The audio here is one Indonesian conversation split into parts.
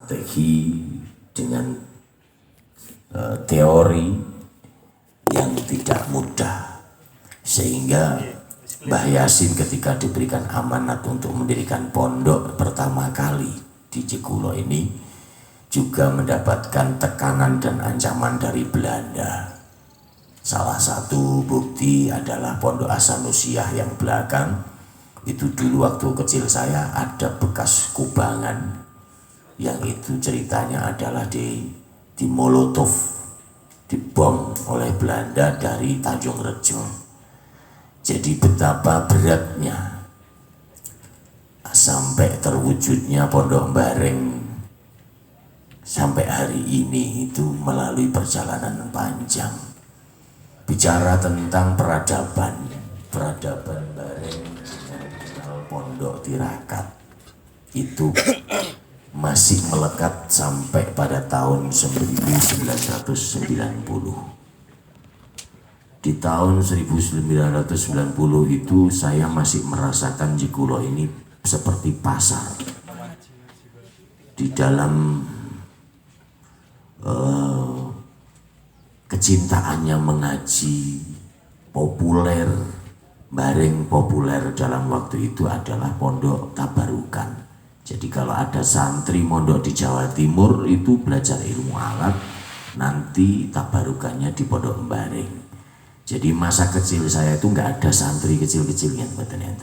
strategi dengan teori yang tidak mudah, sehingga Mbah Yasin ketika diberikan amanat untuk mendirikan pondok pertama kali di Jekulo ini juga mendapatkan tekanan dan ancaman dari Belanda. Salah satu bukti adalah Pondok Hasanusyah yang belakang itu. Dulu waktu kecil saya ada bekas kubangan yang itu ceritanya adalah di Molotov, dibom oleh Belanda dari Tanjung Rejo. Jadi betapa beratnya sampai terwujudnya Pondok Mbareng sampai hari ini itu melalui perjalanan panjang. Bicara tentang peradaban Mbareng dengan Pondok Tirakat itu masih melekat sampai pada tahun 1990. Di tahun 1990 itu saya masih merasakan Jekulo ini seperti pasar. Di dalam kecintaannya mengaji populer, Mbareng populer dalam waktu itu adalah Pondok Tabarukan. Jadi kalau ada santri mondok di Jawa Timur itu belajar ilmu alat, nanti tabarukannya di Pondok Mbareng. Jadi masa kecil saya itu nggak ada santri kecil-kecilnya,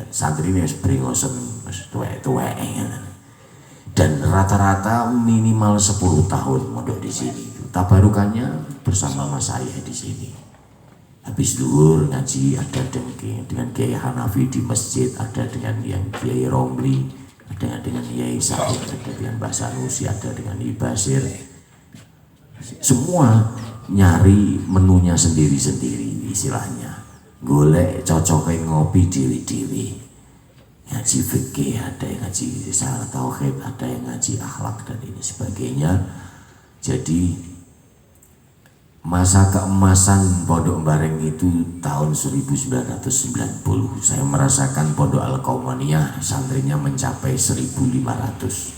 santri ini harus beringosen, tuwek-tuwek, dan rata-rata minimal 10 tahun mondok di sini. Tabarukannya bersama mas saya di sini. Habis zuhur ngaji ada dengan Kiai Hanafi di masjid, ada dengan yang Kiai Romli, ada dengan Kiai Sa'id, ada dengan Mbah Sanusi, ada dengan Ibasir. Semua nyari menunya sendiri-sendiri istilahnya. Golek cocoknya ngopi dewi-dewi. Ngaji fikih, ada yang ngaji risalah tauhid, ada yang ngaji akhlak dan ini sebagainya. Jadi masa keemasan Pondok Mbareng itu tahun 1990. Saya merasakan Pondok Al-Qaumaniyah santrinya mencapai 1.500.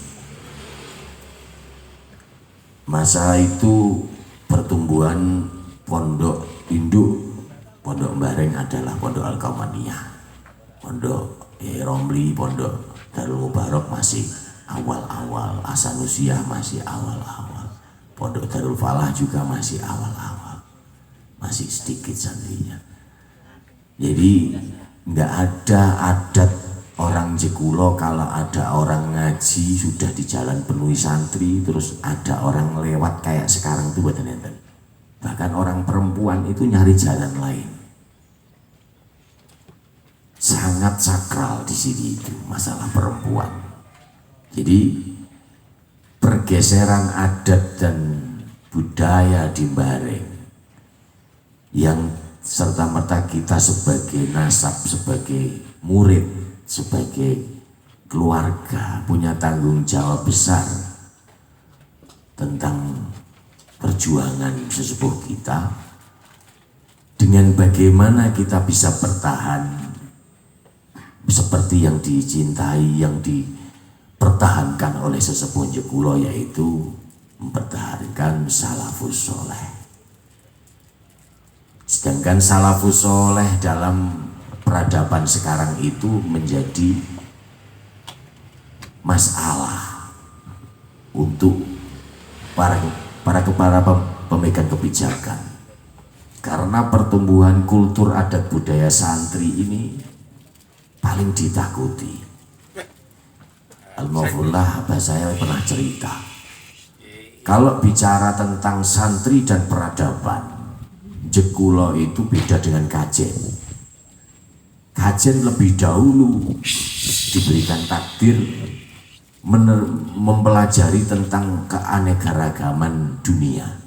Masa itu pertumbuhan pondok induk Pondok Mbareng adalah Pondok Al-Qaumaniyah. Pondok Romli, Pondok Darul Mubarak masih awal-awal, Hasanusyah masih awal-awal, Pondok Darul Falah juga masih awal-awal, masih sedikit santrinya. Jadi nggak ada adat orang Jekulo kalau ada orang ngaji sudah di jalan penuhi santri, terus ada orang lewat kayak sekarang tuh buatan enten. Bahkan orang perempuan itu nyari jalan lain. Sangat sakral di sini itu masalah perempuan. Jadi pergeseran adat dan budaya di Mbareng yang serta-merta kita sebagai nasab, sebagai murid, sebagai keluarga punya tanggung jawab besar tentang perjuangan sesepuh kita, dengan bagaimana kita bisa bertahan seperti yang dicintai, yang dipertahankan oleh sesepuh Jekulo, yaitu mempertahankan salafus soleh. Sedangkan salafus soleh dalam peradaban sekarang itu menjadi masalah untuk para pemegang kebijakan, karena pertumbuhan kultur adat budaya santri ini paling ditakuti. Alhamdulillah, abah saya pernah cerita, kalau bicara tentang santri dan peradaban, Jekulo itu beda dengan Kajen. Kajen lebih dahulu diberikan takdir mempelajari tentang keanekaragaman dunia,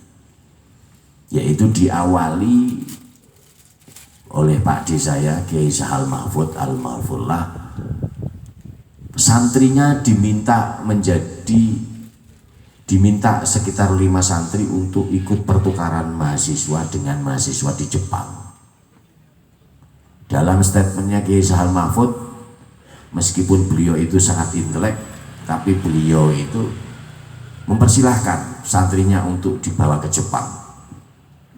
yaitu diawali oleh Pak D saya, Kiai Sahal Mahfud Al-Mahfullah. Santrinya diminta sekitar 5 santri untuk ikut pertukaran mahasiswa dengan mahasiswa di Jepang. Dalam statementnya Kiai Sahal Mahfud, meskipun beliau itu sangat intelek, tapi beliau itu mempersilahkan santrinya untuk dibawa ke Jepang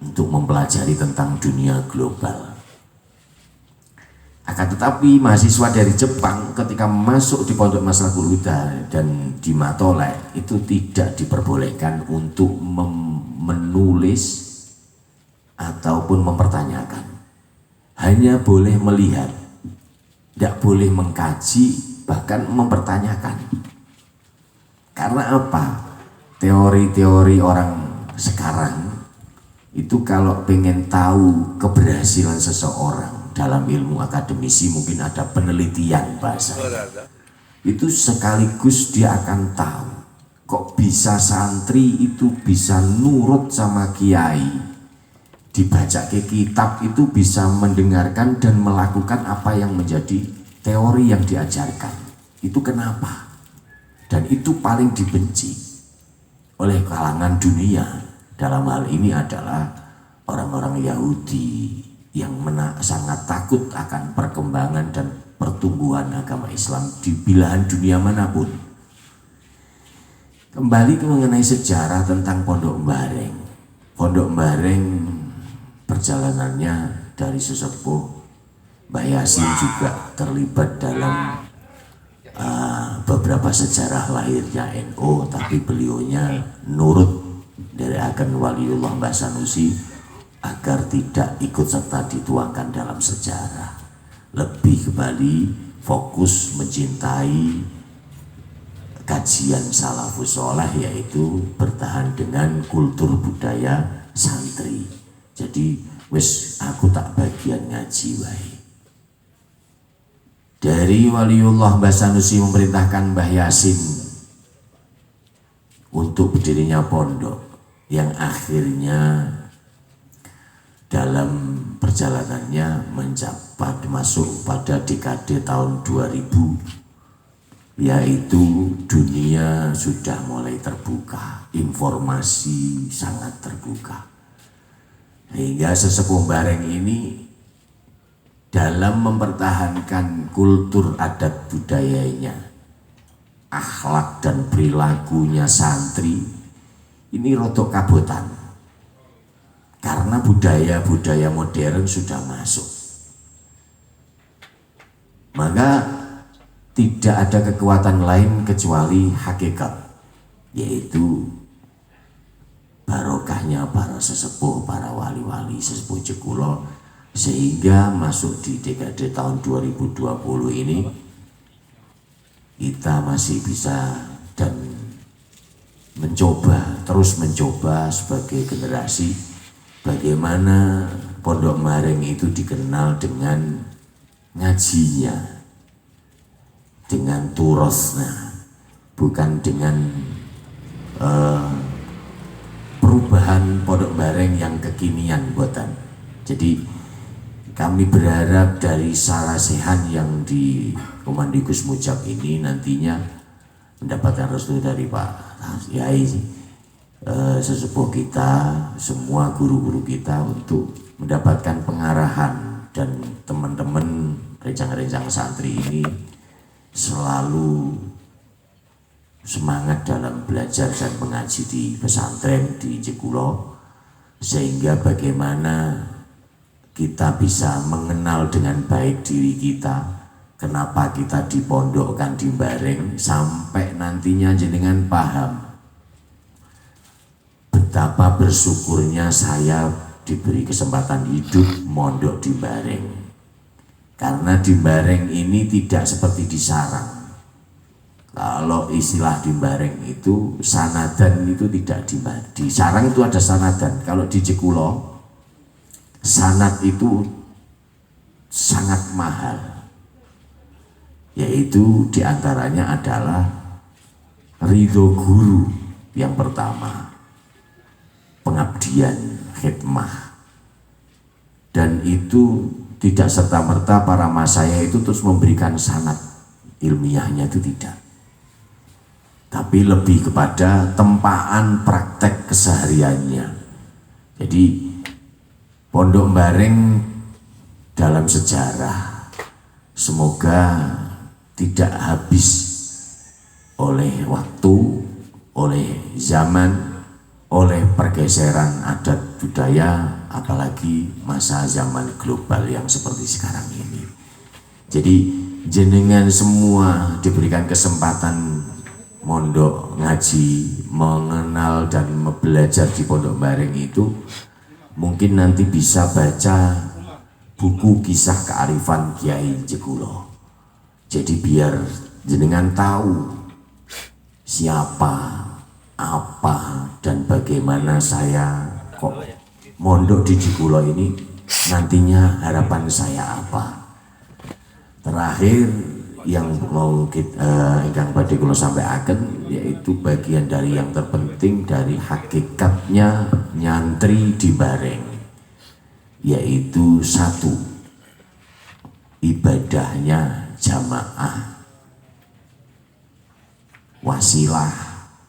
untuk mempelajari tentang dunia global. Akan tetapi mahasiswa dari Jepang ketika masuk di Pondok Maslahul Huda dan di Matolek itu tidak diperbolehkan untuk menulis ataupun mempertanyakan, hanya boleh melihat, tidak boleh mengkaji, bahkan mempertanyakan. Karena apa? Teori-teori orang sekarang itu kalau pengen tahu keberhasilan seseorang dalam ilmu akademisi, mungkin ada penelitian bahasa, itu sekaligus dia akan tahu kok bisa santri itu bisa nurut sama kiai, dibaca ke kitab itu bisa mendengarkan dan melakukan apa yang menjadi teori yang diajarkan. Itu kenapa? Dan itu paling dibenci oleh kalangan dunia. Dalam hal ini adalah orang-orang Yahudi yang sangat takut akan perkembangan dan pertumbuhan agama Islam di belahan dunia manapun. Kembali ke mengenai sejarah tentang Pondok Mbareng. Pondok Mbareng perjalanannya dari sesepuh Mbah Yasin juga terlibat dalam beberapa sejarah lahirnya NU, tapi beliaunya nurut dari agen Waliullah Mbah Sanusi agar tidak ikut serta dituangkan dalam sejarah, lebih kembali fokus mencintai kajian salafus sholeh, yaitu bertahan dengan kultur budaya santri. Jadi wis aku tak bagian ngaji wae. Dari Waliullah Mbah Sanusi memerintahkan Mbah Yasin untuk berdirinya pondok yang akhirnya dalam perjalanannya mencapai masuk pada dekade tahun 2000, yaitu dunia sudah mulai terbuka, informasi sangat terbuka, hingga sesepuh Mbareng ini dalam mempertahankan kultur adat budayanya, akhlak dan perilakunya santri ini rodok kabotan karena budaya-budaya modern sudah masuk. Maka tidak ada kekuatan lain kecuali hakikat, yaitu barokahnya para sesepuh, para wali-wali sesepuh Jekulo, sehingga masuk di dekade tahun 2020 ini kita masih bisa dan terus mencoba sebagai generasi bagaimana Pondok Mbareng itu dikenal dengan ngajinya, dengan turosnya, bukan dengan perubahan Pondok Mbareng yang kekinian buatan. Jadi kami berharap dari Sarasehan yang di Komandikus Mujab ini nantinya mendapatkan restu dari Pak Yai, sesepuh kita, semua guru-guru kita untuk mendapatkan pengarahan, dan teman-teman rencang-rencang santri ini selalu semangat dalam belajar dan mengaji di pesantren di Jekulo, sehingga bagaimana kita bisa mengenal dengan baik diri kita, kenapa kita dipondokkan di Mbareng, sampai nantinya jenengan paham betapa bersyukurnya saya diberi kesempatan hidup mondok di Mbareng. Karena di Mbareng ini tidak seperti di Sarang. Kalau istilah di Mbareng itu sanadan itu tidak di Sarang itu ada sanadan. Kalau di Jekulo sanad itu sangat mahal, yaitu diantaranya adalah ridho guru yang pertama, pengabdian, khidmah, dan itu tidak serta-merta para masaya itu terus memberikan sanad ilmiahnya, itu tidak, tapi lebih kepada tempaan praktek kesehariannya. Jadi Pondok Mbareng dalam sejarah semoga tidak habis oleh waktu oleh zaman, oleh pergeseran adat budaya, apalagi masa zaman global yang seperti sekarang ini. Jadi jenengan semua diberikan kesempatan mondok ngaji, mengenal dan belajar di Pondok Bareng itu, mungkin nanti bisa baca buku kisah kearifan Kiai Jekulo. Jadi biar jenengan tahu siapa, apa, dan bagaimana saya kok mondok di Jekulo ini, nantinya harapan saya apa. Terakhir yang mau kita ingkang badhe kula sampaikan, yaitu bagian dari yang terpenting dari hakikatnya nyantri di Bareng, yaitu satu, ibadahnya jamaah, wasilah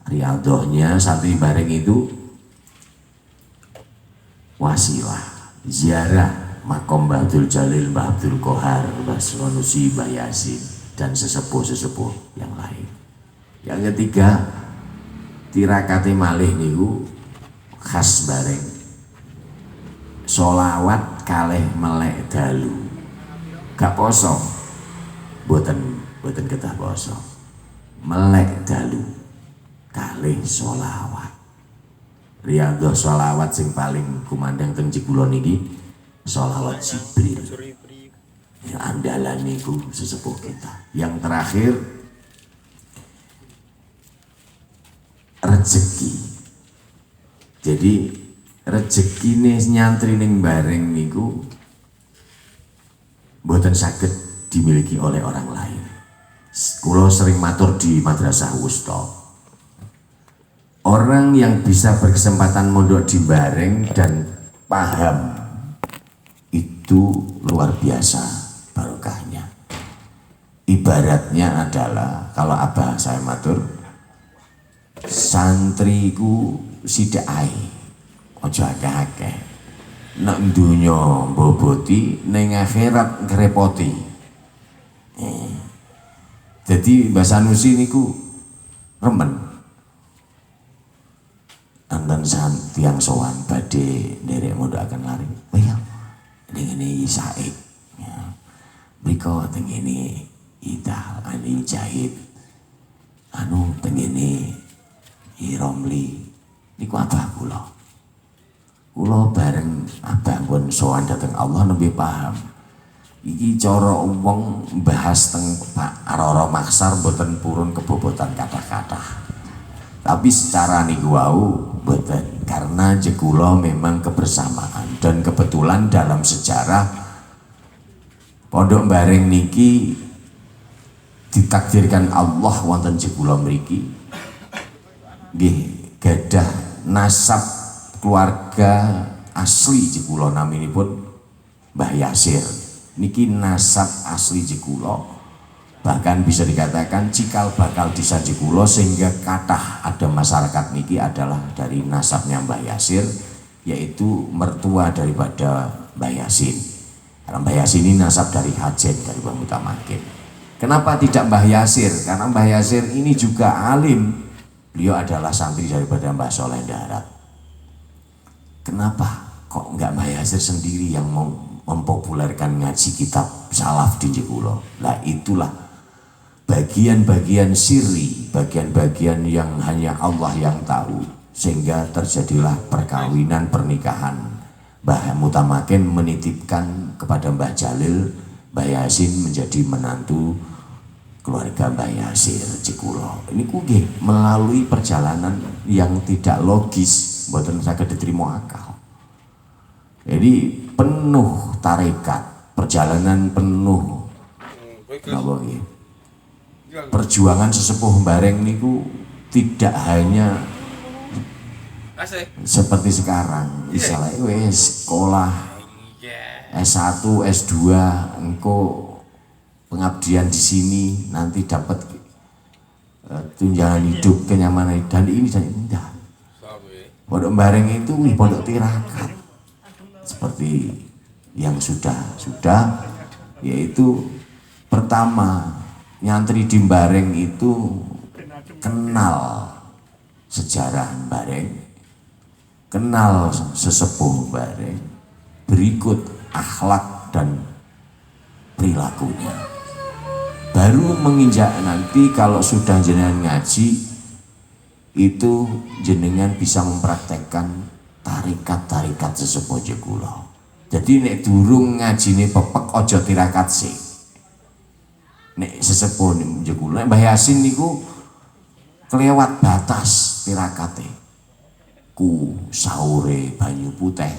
riyadhahnya santri Bareng itu wasilah ziarah makom Mbah Abdul Jalil, Mbah Abdul Kohar, Mbah Sanusi, Mbah Yasin, dan sesepuh-sesepuh yang lain. Yang ketiga, tirakate malih niku khas Bareng, sholawat kalih melek dalu, gak poso, boten kedah poso, melek dalu kalih sholawat. Riyadhah sholawat sing paling kumandang teng Jekulo niki sholawat Jibril, yang andalan niku sesepuh kita. Yang terakhir, rezeki. Jadi rezeki nih nyantri ning Bareng niku mboten saged dimiliki oleh orang lain. Kulo sering matur di Madrasah Wusta, orang yang bisa berkesempatan mondok di Bareng dan paham itu luar biasa barokahnya. Ibaratnya adalah, kalau abah saya matur, santriku sidak ae, ojo akeh-akeh. Nek dunya mboboti, ning akhirat ngrepoti. Jadi Mbah Sanusi niku remen anten tiang sowan badhe nderek mondhokaken lari. Oh iya, ngene Said. Ya. Mriko teng ngene Ida ani Jahid. Anu teng ngene Romli. Niku abah kula. Kula bareng abah pun sowan dhateng Allah nembe paham. Iki cara wong bahas teng Pak Roro Maksar mboten purun kebobotan kata-kata. Tapi secara niku wau mboten, karena Jekulo memang kebersamaan, dan kebetulan dalam sejarah Pondok Bareng niki ditakdirkan Allah wonten Jekulo mriki nggih gadah nasab keluarga asli Jekulo, naminipun Mbah Yasir. Niki nasab asli Jekulo, bahkan bisa dikatakan cikal bakal desa Jekulo, sehingga kathah ada masyarakat niki adalah dari nasabnya Mbah Yasir, yaitu mertua daripada Mbah Yasin. Karena Mbah Yasin ini nasab dari Hajen, dari Mbah Mutamakin. Kenapa tidak Mbah Yasir? Karena Mbah Yasir ini juga alim, beliau adalah santri daripada Mbah Soleh Darat. Kenapa kok enggak Mbah Yasir sendiri yang mempopulerkan ngaji kitab salaf di Jekulo? Lah itulah bagian-bagian sirri, bagian-bagian yang hanya Allah yang tahu, sehingga terjadilah perkawinan, pernikahan. Mbah Mutamakin menitipkan kepada Mbah Jalil, Mbah Yasin menjadi menantu keluarga Mbah Yasir Jekulo. Ini kugi melalui perjalanan yang tidak logis, mboten saged diterima akal. Jadi penuh tarekat, perjalanan penuh perjuangan sesepuh Bareng niku tidak hanya seperti sekarang, misalnya wes sekolah S1, S2, engko pengabdian di sini nanti dapat tunjangan hidup, kenyamanan, dan ini dan indah. Pondok Bareng itu pondok tirakat seperti yang sudah, yaitu pertama nyantri di Bareng itu kenal sejarah bareng, kenal sesepuh bareng, berikut akhlak dan perilakunya. Baru menginjak nanti kalau sudah jenengan ngaji itu jenengan bisa mempraktekkan tarikat-tarikat sesepuh jekulo. Jadi nek durung ngajine pepek ojo tirakat sih. Nek sesepuh jekulo, nek Mbah Yasin niku kelewat batas tirakate. Ku sahure banyu putih,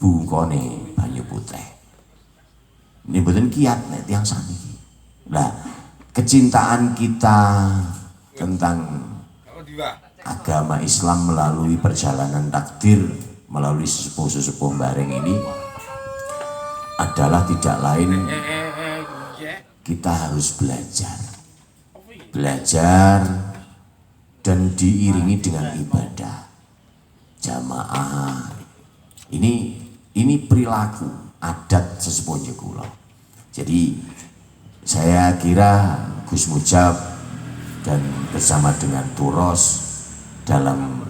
bungkone banyu putih. Ini mboten kiat nek tiyang saniki. Nah, kecintaan kita tentang agama Islam melalui perjalanan takdir, melalui sesepuh-sesepuh bareng ini adalah tidak lain kita harus belajar dan diiringi dengan ibadah jamaah. Ini perilaku adat sesepuh jekulo. Jadi saya kira Gus Mujab dan bersama dengan Turos dalam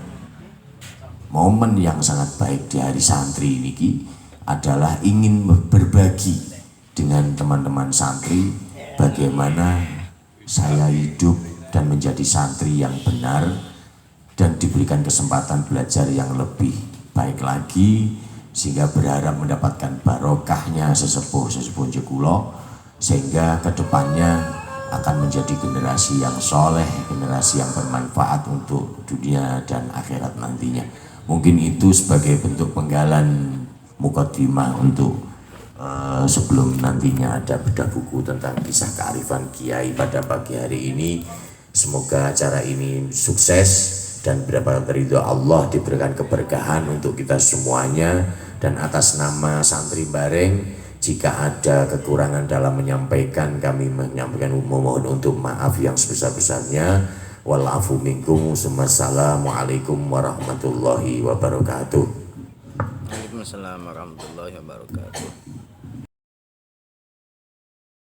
momen yang sangat baik di hari santri ini adalah ingin berbagi dengan teman-teman santri bagaimana saya hidup dan menjadi santri yang benar dan diberikan kesempatan belajar yang lebih baik lagi, sehingga berharap mendapatkan barokahnya sesepuh jekulo, sehingga kedepannya akan menjadi generasi yang soleh, generasi yang bermanfaat untuk dunia dan akhirat nantinya. Mungkin itu sebagai bentuk penggalan mukaddimah untuk sebelum nantinya ada bedah buku tentang kisah kearifan Kiai pada pagi hari ini. Semoga acara ini sukses dan berdapat ridho Allah, diberikan keberkahan untuk kita semuanya. Dan atas nama santri bareng, jika ada kekurangan dalam menyampaikan, kami menyampaikan mohon untuk maaf yang sebesar-besarnya. Walafu minkum. Wassalamualaikum warahmatullahi wabarakatuh. Waalaikumsalam warahmatullahi wabarakatuh.